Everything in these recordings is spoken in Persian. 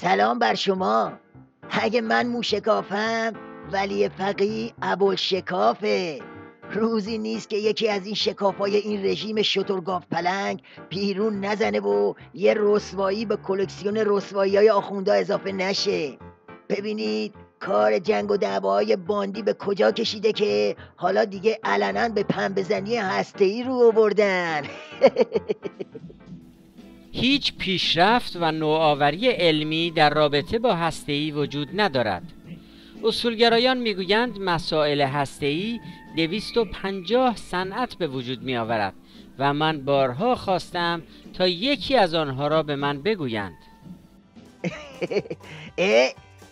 سلام بر شما. اگه من موشکافم، ولی فقیه ابوالشکافه. روزی نیست که یکی از این شکافای این رژیم شترگاف پلنگ بیرون نزنه و یه رسوایی به کلکسیون رسوایی‌های آخوندا اضافه نشه. ببینید کار جنگ و دعواهای باندی به کجا کشیده که حالا دیگه علنا به پنبه‌زنی هسته‌ای رو آوردن. هیچ پیشرفت و نوآوری علمی در رابطه با هسته‌ای وجود ندارد. اصولگرایان میگویند مسائل هسته‌ای 250 صنعت به وجود می آورد و من بارها خواستم تا یکی از آنها را به من بگویند.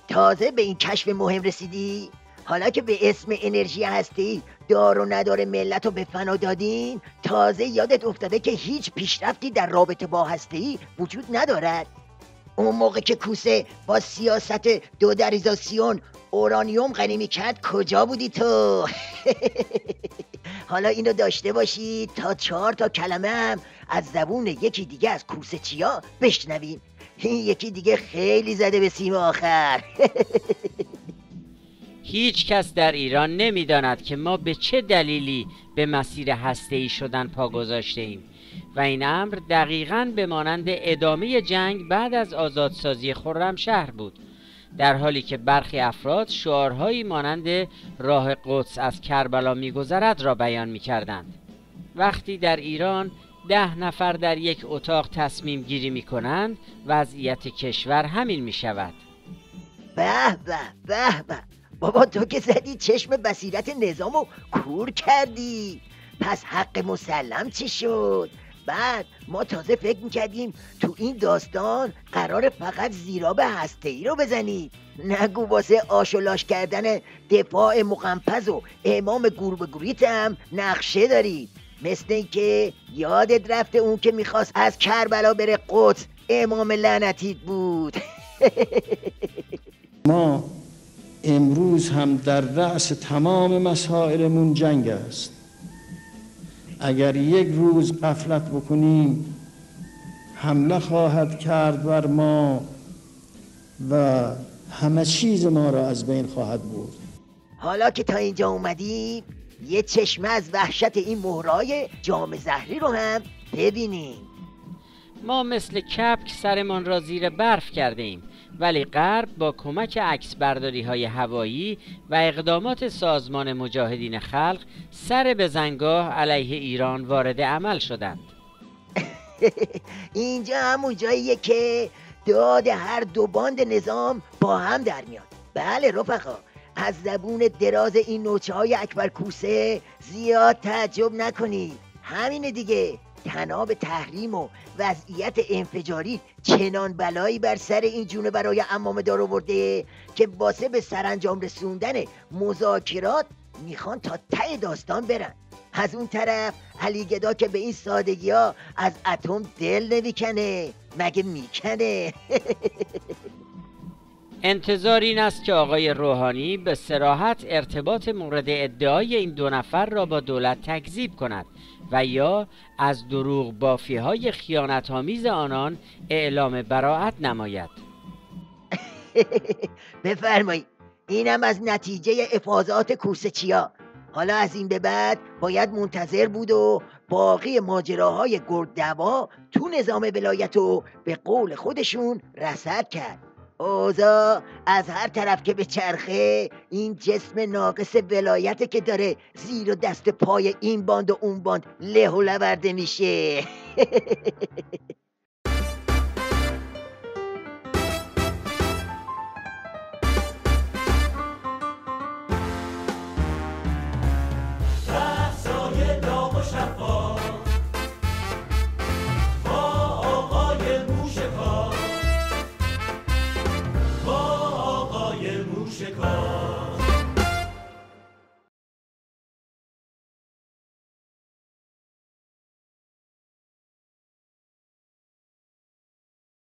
تازه به این کشف مهم رسیدی؟ حالا که به اسم انرژی هستی دار و ندار ملت رو به فنا دادین، تازه یادت افتاده که هیچ پیشرفتی در رابطه با هستی وجود ندارد. اون موقع که کوسه با سیاست دودریزاسیون اورانیوم غنی میکرد کجا بودی تو؟ حالا اینو داشته باشی تا 4 تا کلمه هم از زبون یکی دیگه از کوسه چیا بشنویم. این یکی دیگه خیلی زده به سیم آخر. هیچ کس در ایران نمیداند که ما به چه دلیلی به مسیر هسته‌ای شدن پا گذاشته ایم و این امر دقیقاً به مانند ادامه جنگ بعد از آزادسازی خرمشهر بود، در حالی که برخی افراد شعارهایی مانند راه قدس از کربلا می‌گذرد را بیان می‌کردند. وقتی در ایران 10 نفر در یک اتاق تصمیم گیری می‌کنند، وضعیت کشور همین می‌شود. به به به به، بابا تو که زدی چشم بصیرت نظامو کور کردی. پس حق مسلم چی شد؟ بعد ما تازه فکر میکردیم تو این داستان قرار فقط زیرا به هسته‌ای رو بزنید، نگو واسه آش و لاش کردن دفاع مقمپز و امام گور به گوریت هم نقشه دارید. مثل این که یادت رفته اون که میخواست از کربلا بره قدس امام لعنتیت بود. ما امروز هم در رأس تمام مسائلمون جنگ است. اگر یک روز غفلت بکنیم حمله خواهد کرد بر ما و همه چیز ما را از بین خواهد برد. حالا که تا اینجا اومدیم یه چشمه از وحشت این مهرای جام زهری رو هم ببینیم. ما مثل کپک سرمان را زیر برف کرده ایم، ولی غرب با کمک عکسبرداری‌های هوایی و اقدامات سازمان مجاهدین خلق سر به زنگاه علیه ایران وارد عمل شدند. اینجا همون جاییه که داد هر دو باند نظام با هم در میاد. بله رفقا، از زبون دراز این نوچه های اکبر کوسه زیاد تعجب نکنید. همینه دیگه، تناب تحریم و وضعیت انفجاری چنان بلایی بر سر این جونه برای عمامه دار آورده که واسه به سرانجام رسوندن مذاکرات میخوان تا ته داستان برن. از اون طرف علی گدا که به این سادگی ها از اتم دل نمیکنه، مگه میکنه؟ انتظار این است که آقای روحانی به صراحت ارتباط مورد ادعای این دو نفر را با دولت تکذیب کند و یا از دروغ بافی های خیانت‌آمیز آنان اعلام براءت نماید. بفرمایید، اینم از نتیجه افاضات کوسه چیا. حالا از این به بعد باید منتظر بود و باقی ماجراهای گرگ دعوا تو نظام ولایت رو به قول خودشون رصد کرد. اوضاع از هر طرف که به چرخه این جسم ناقص ولایت که داره زیر و دست پای این باند و اون باند له و لورده میشه. موشکافی